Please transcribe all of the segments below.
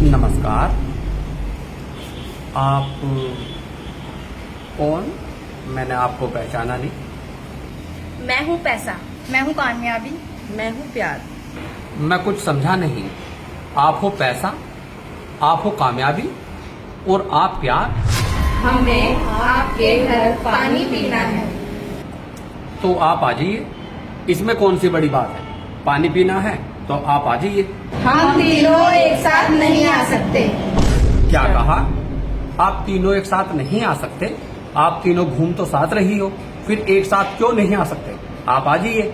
नमस्कार। आप कौन? मैंने आपको पहचाना नहीं। मैं हूँ पैसा। मैं हूँ कामयाबी। मैं हूँ प्यार। मैं कुछ समझा नहीं। आप हो पैसा, आप हो कामयाबी और आप प्यार। हमें आपके घर पानी पीना है। तो आप आ जाइए, इसमें कौन सी बड़ी बात है। पानी पीना है तो आप आ जाइए। हम तीनों एक साथ नहीं आ सकते। क्या कहा? आप तीनों एक साथ नहीं आ सकते? आप तीनों घूम तो साथ रही हो, फिर एक साथ क्यों नहीं आ सकते? आप आ जाइए।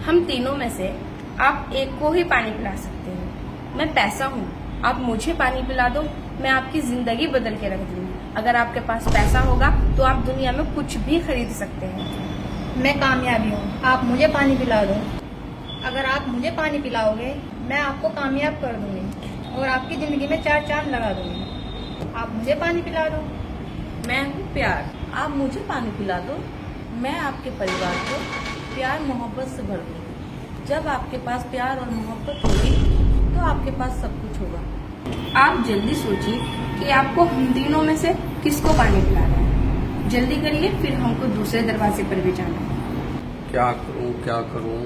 हम तीनों में से आप एक को ही पानी पिला सकते हो। मैं पैसा हूँ, आप मुझे पानी पिला दो, मैं आपकी जिंदगी बदल के रख दूंगी। अगर आपके पास पैसा होगा तो आप दुनिया में कुछ भी खरीद सकते हैं। मैं कामयाबी हूँ, आप मुझे पानी पिला दो। अगर आप मुझे पानी पिलाओगे मैं आपको कामयाब कर दूंगी और आपकी जिंदगी में 4 चांद लगा दूंगी। आप मुझे पानी पिला दो। मैं हूँ प्यार, आप मुझे पानी पिला दो, मैं आपके परिवार को प्यार मोहब्बत से भर दूंगी। जब आपके पास प्यार और मोहब्बत होगी तो आपके पास सब कुछ होगा। आप जल्दी सोचिए कि आपको हम तीनों में से किसको पानी पिलाना है। जल्दी करिए, फिर हमको दूसरे दरवाजे पर भी जाना है। क्या करूं, क्या करूं?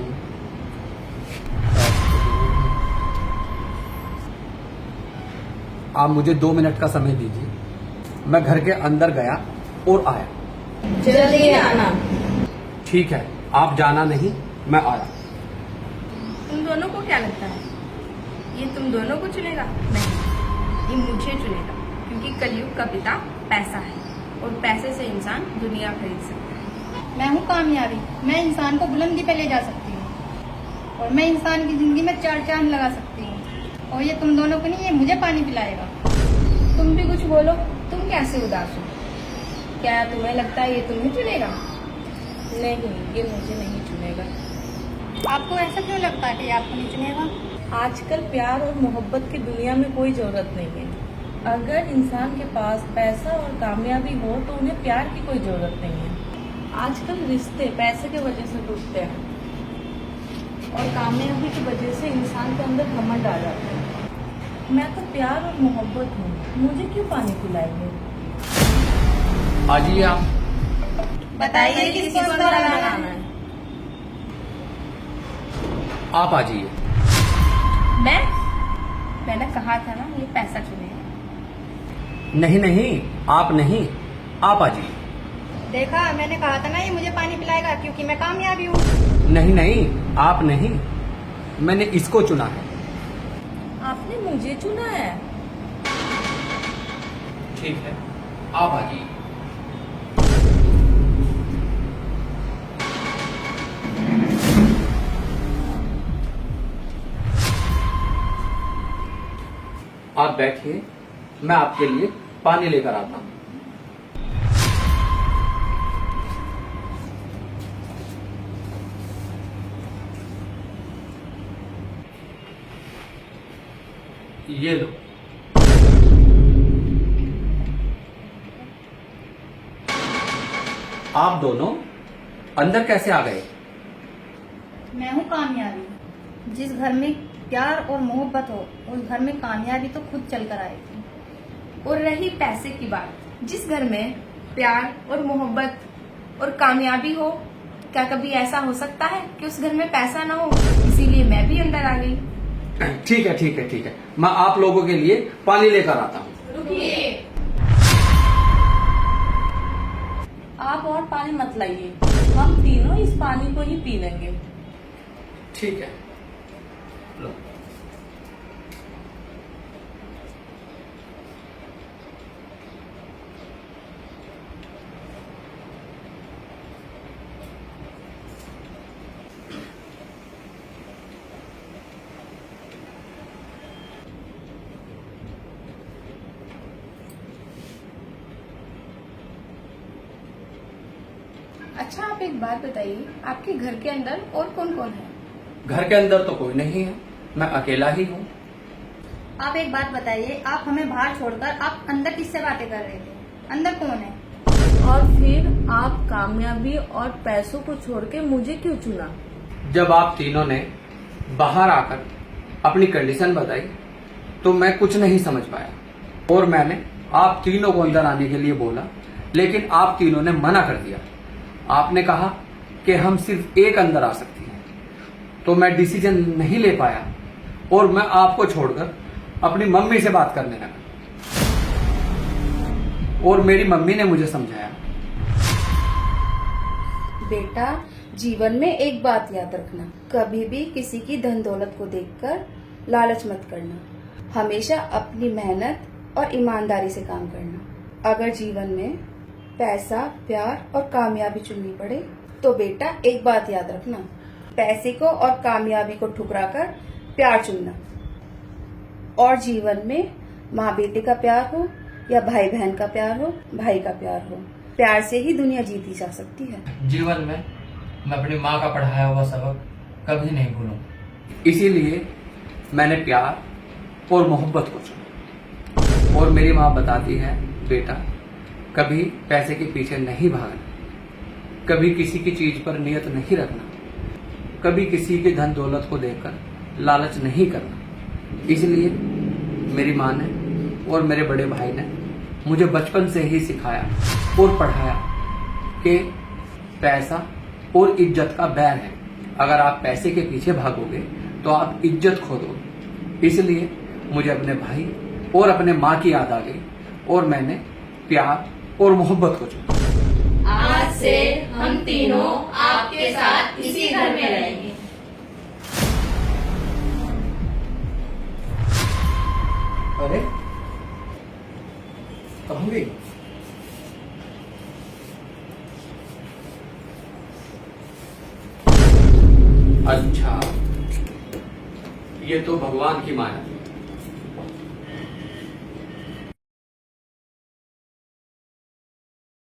आप मुझे 2 मिनट का समय दीजिए। मैं घर के अंदर गया और आया। जल्दी आना। ठीक है, आप जाना नहीं, मैं आया। तुम दोनों को क्या लगता है ये तुम दोनों को चुनेगा? नहीं, ये मुझे चुनेगा, क्योंकि कलयुग का पिता पैसा है और पैसे से इंसान दुनिया खरीद सकता है। मैं हूँ कामयाबी, मैं इंसान को बुलंदी पे ले जा सकती हूँ और मैं इंसान की जिंदगी में 4 चांद लगा सकती हूँ। और ये तुम दोनों को नहीं, ये मुझे पानी पिलाएगा। तुम भी कुछ बोलो, तुम कैसे उदास हो? क्या तुम्हें लगता है ये तुम्हें चुनेगा? नहीं, ये मुझे नहीं चुनेगा। आपको ऐसा क्यों लगता है कि आपको नहीं चुनेगा? आजकल प्यार और मोहब्बत की दुनिया में कोई जरूरत नहीं है। अगर इंसान के पास पैसा और कामयाबी हो तो उन्हें प्यार की कोई जरूरत नहीं है। आजकल रिश्ते पैसे की वजह से टूटते हैं और कामयाबी की वजह से इंसान के अंदर घमंड आ जाता है। मैं तो प्यार और मोहब्बत हूँ, मुझे क्यों पानी पिलाएंगे? आ जाइए आप। बताइए किसको लगाना है। आप आ जाइए। मैंने कहा था ना ये पैसा चुनेगा। नहीं नहीं, आप नहीं, आप आ जाइए। देखा, मैंने कहा था ना ये मुझे पानी पिलाएगा, क्योंकि मैं कामयाबी हूँ। नहीं नहीं, आप नहीं, मैंने इसको चुना है। आपने मुझे चुना है। ठीक है, आप आ जाइए। आप बैठिए, मैं आपके लिए पानी लेकर आता हूँ। ये लो। आप दोनों अंदर कैसे आ गए? मैं हूँ कामयाबी। जिस घर में प्यार और मोहब्बत हो उस घर में कामयाबी तो खुद चल कर आएगी। और रही पैसे की बात, जिस घर में प्यार और मोहब्बत और कामयाबी हो, क्या कभी ऐसा हो सकता है कि उस घर में पैसा ना हो? इसीलिए मैं भी अंदर आ गई। ठीक है ठीक है ठीक है, मैं आप लोगों के लिए पानी लेकर आता हूँ। रुकिए, आप और पानी मत लाइए, हम तीनों इस पानी को ही पी लेंगे। ठीक है, लो। अच्छा आप एक बात बताइए, आपके घर के अंदर और कौन कौन है? घर के अंदर तो कोई नहीं है, मैं अकेला ही हूँ। आप एक बात बताइए, आप हमें बाहर छोड़कर आप अंदर किससे बातें कर रहे थे? अंदर कौन है? और फिर आप कामयाबी और पैसों को छोड़ के मुझे क्यों चुना? जब आप तीनों ने बाहर आकर अपनी कंडीशन बताई तो मैं कुछ नहीं समझ पाया और मैंने आप तीनों को अंदर आने के लिए बोला, लेकिन आप तीनों ने मना कर दिया। आपने कहा कि हम सिर्फ एक अंदर आ सकती हैं, तो मैं डिसीजन नहीं ले पाया और मैं आपको छोड़कर अपनी मम्मी से बात करने लगा और मेरी मम्मी ने मुझे समझाया। बेटा, जीवन में एक बात याद रखना, कभी भी किसी की धन दौलत को देखकर लालच मत करना। हमेशा अपनी मेहनत और ईमानदारी से काम करना। अगर जीवन में पैसा, प्यार और कामयाबी चुननी पड़े तो बेटा एक बात याद रखना, पैसे को और कामयाबी को ठुकराकर प्यार चुनना। और जीवन में माँ बेटे का प्यार हो या भाई बहन का प्यार हो, भाई का प्यार हो, प्यार से ही दुनिया जीती जा सकती है। जीवन में मैं अपनी माँ का पढ़ाया हुआ सबक कभी नहीं भूलूं। इसीलिए मैंने प्यार और मोहब्बत को चुना। और मेरी माँ बताती है, बेटा कभी पैसे के पीछे नहीं भागना, कभी किसी की चीज पर नियत नहीं रखना, कभी किसी के धन दौलत को देखकर लालच नहीं करना। इसलिए मेरी माँ ने और मेरे बड़े भाई ने मुझे बचपन से ही सिखाया और पढ़ाया कि पैसा और इज्जत का बैर है। अगर आप पैसे के पीछे भागोगे तो आप इज्जत खो दोगे। इसलिए मुझे अपने भाई और अपने माँ की याद आ गई और मैंने प्यार और मोहब्बत को चुना। आज से हम तीनों आपके साथ इसी घर में रहेंगे। अरे कहाँ गई? अच्छा, ये तो भगवान की माया।